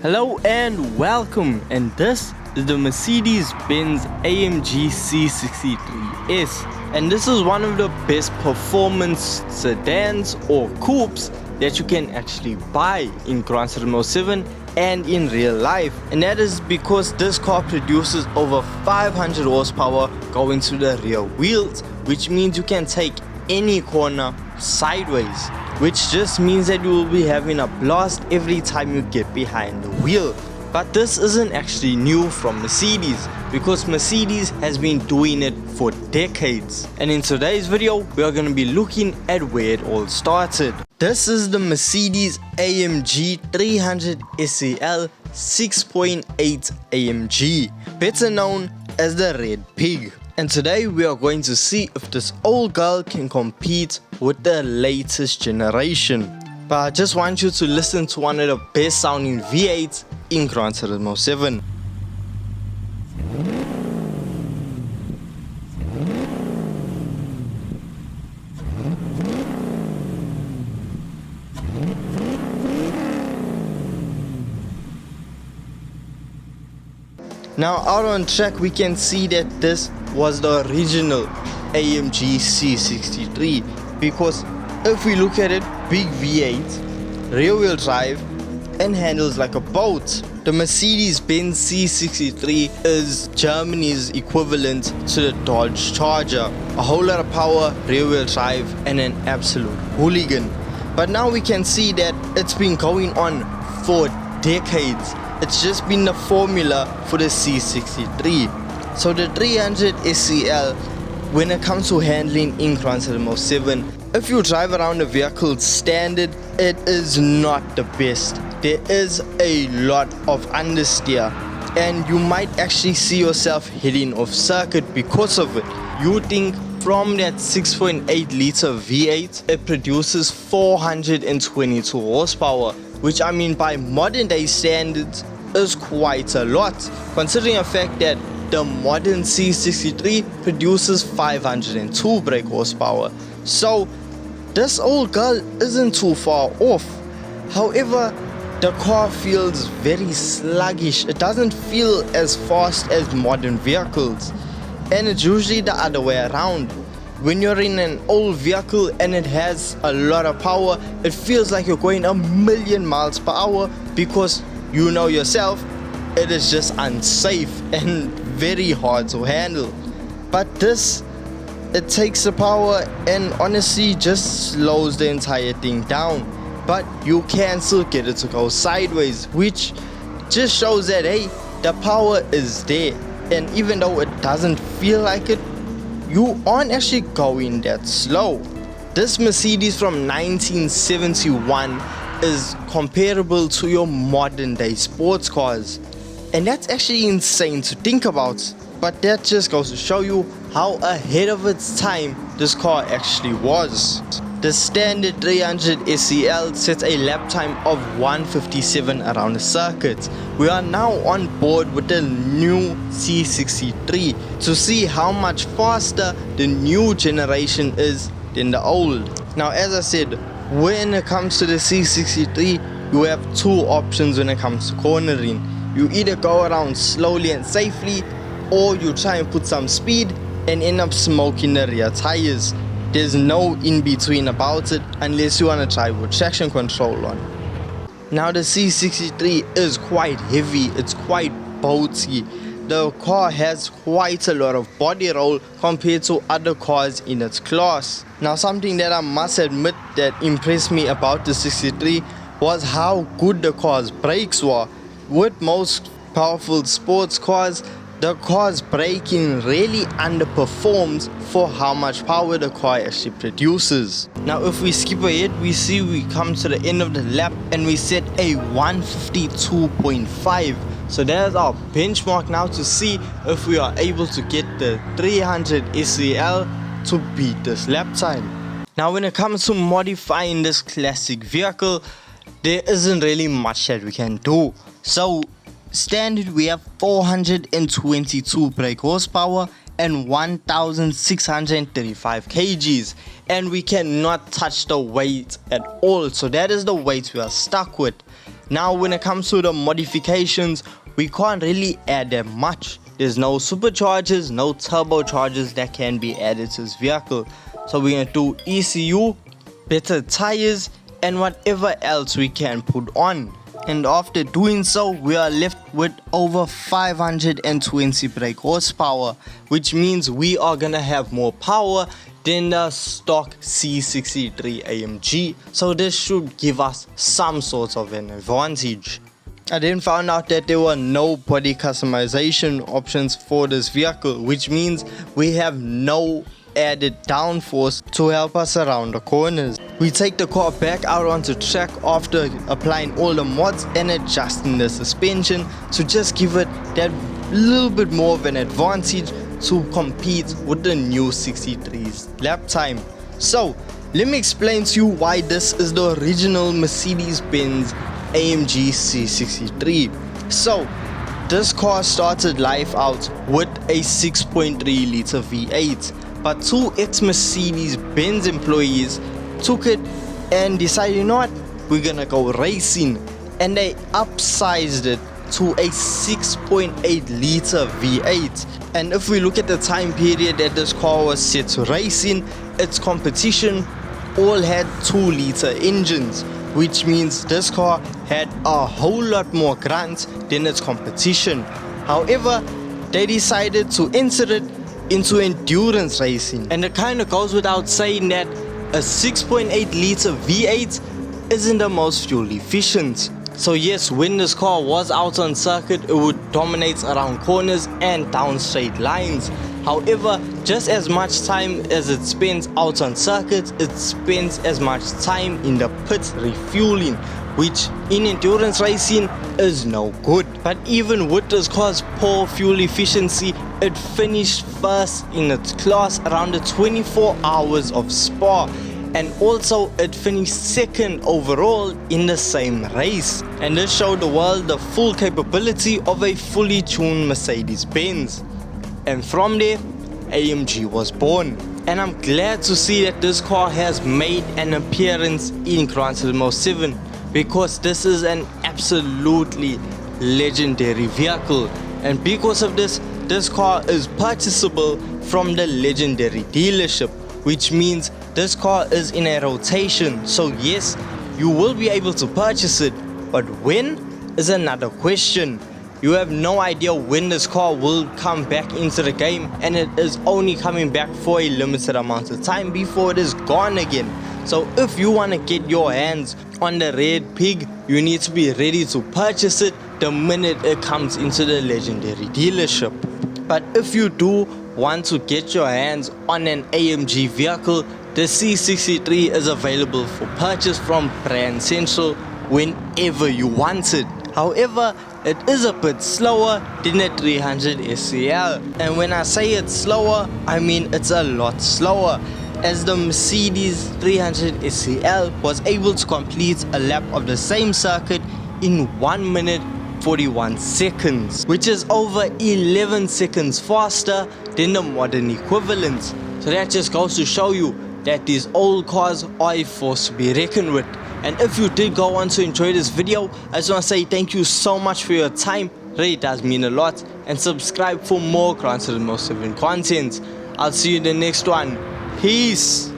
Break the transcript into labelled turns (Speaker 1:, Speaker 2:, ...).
Speaker 1: Hello and welcome, and this is the Mercedes Benz AMG C63s, and this is one of the best performance sedans or coupes that you can actually buy in Gran Turismo 7 and in real life, and that is because this car produces over 500 horsepower going to the rear wheels, which means you can take any corner sideways, which just means that you will be having a blast every time you get behind the wheel. But this isn't actually new from Mercedes, because Mercedes has been doing it for decades. And in today's video, we are going to be looking at where it all started. This is the Mercedes AMG 300 SEL 6.8 AMG, better known as the Red Pig. And today we are going to see if this old girl can compete with the latest generation. But I just want you to listen to one of the best sounding V8s in Gran Turismo 7. Now out on track we can see that this was the original AMG C63, because if we look at it, big V8, rear wheel drive and handles like a boat. The Mercedes Benz C63 is Germany's equivalent to the Dodge Charger, a whole lot of power, rear wheel drive and an absolute hooligan. But now we can see that it's been going on for decades. It's just been the formula for the C63. So the 300 SEL, when it comes to handling in Gran Turismo 7, if you drive around the vehicle standard, it is not the best. There is a lot of understeer, and you might actually see yourself hitting off circuit because of it. You think from that 6.8 liter V8, it produces 422 horsepower, which I mean by modern day standards is quite a lot, considering the fact that the modern C63 produces 502 brake horsepower. So this old girl isn't too far off. However, the car feels very sluggish. It doesn't feel as fast as modern vehicles, and it's usually the other way around. When you're in an old vehicle and it has a lot of power, it feels like you're going a million miles per hour, because you know yourself, it is just unsafe and very hard to handle. But this, it takes the power and honestly just slows the entire thing down. But you can still get it to go sideways, which just shows that hey, the power is there, and even though it doesn't feel like it, you aren't actually going that slow. This Mercedes from 1971 is comparable to your modern day sports cars, and that's actually insane to think about. But that just goes to show you how ahead of its time this car actually was. The standard 300 SEL sets a lap time of 157 around the circuit. We are now on board with the new C63 to see how much faster the new generation is than the old. Now, as I said, when it comes to the C63, you have two options when it comes to cornering. You either go around slowly and safely, or you try and put some speed and end up smoking the rear tires. There's no in between about it, unless you want to drive with traction control on. Now the C63 is quite heavy, it's quite boaty. The car has quite a lot of body roll compared to other cars in its class. Now something that I must admit that impressed me about the 63 was how good the car's brakes were. With most powerful sports cars, the car's braking really underperforms for how much power the car actually produces. Now if we skip ahead, we see we come to the end of the lap and we set a 152.5. So that is our benchmark now to see if we are able to get the 300 SEL to beat this lap time. Now when it comes to modifying this classic vehicle, there isn't really much that we can do. So standard, we have 422 brake horsepower and 1635 kgs, and we cannot touch the weight at all, so that is the weight we are stuck with. Now when it comes to the modifications, we can't really add that much. There's no superchargers, no turbochargers that can be added to this vehicle. So we're gonna do ECU, better tires, and whatever else we can put on. And after doing so, we are left with over 520 brake horsepower, which means we are gonna have more power than the stock C63 AMG. So this should give us some sort of an advantage. I then found out that there were no body customization options for this vehicle, which means we have no added downforce to help us around the corners. We take the car back out onto track after applying all the mods and adjusting the suspension to just give it that little bit more of an advantage to compete with the new 63's lap time. So let me explain to you why this is the original Mercedes Benz AMG C63. So this car started life out with a 6.3 liter V8, but two ex-Mercedes Benz employees took it and decided, you know what, we're gonna go racing, and they upsized it to a 6.8 liter V8. And if we look at the time period that this car was set to racing, its competition all had 2 liter engines, which means this car had a whole lot more grunt than its competition. However, they decided to insert it into endurance racing, and it kind of goes without saying that a 6.8 liter V8 isn't the most fuel efficient. So yes, when this car was out on circuit, it would dominate around corners and down straight lines. However, just as much time as it spends out on circuit, it spends as much time in the pits refueling, which in endurance racing is no good. But even with this car's poor fuel efficiency, it finished first in its class around the 24 hours of Spa, and also it finished second overall in the same race. And this showed the world the full capability of a fully tuned Mercedes Benz. And from there, AMG was born. And I'm glad to see that this car has made an appearance in Gran Turismo 7, because this is an absolutely legendary vehicle. And because of this, this car is purchasable from the legendary dealership, which means this car is in a rotation. So yes, you will be able to purchase it, but when is another question. You have no idea when this car will come back into the game, and it is only coming back for a limited amount of time before it is gone again. So if you want to get your hands on the red pig, you need to be ready to purchase it the minute it comes into the legendary dealership. But if you do want to get your hands on an AMG vehicle, the C63 is available for purchase from Brand Central whenever you want it. However, it is a bit slower than the 300 SEL, and when I say it's slower, I mean it's a lot slower, as the Mercedes 300 SEL was able to complete a lap of the same circuit in 1 minute 41 seconds, which is over 11 seconds faster than the modern equivalent. So that just goes to show you that these old cars are a force to be reckoned with. And if you did go on to enjoy this video, I just want to say thank you so much for your time. Really does mean a lot. And subscribe for more Gran Turismo 7 content. I'll see you in the next one. Peace.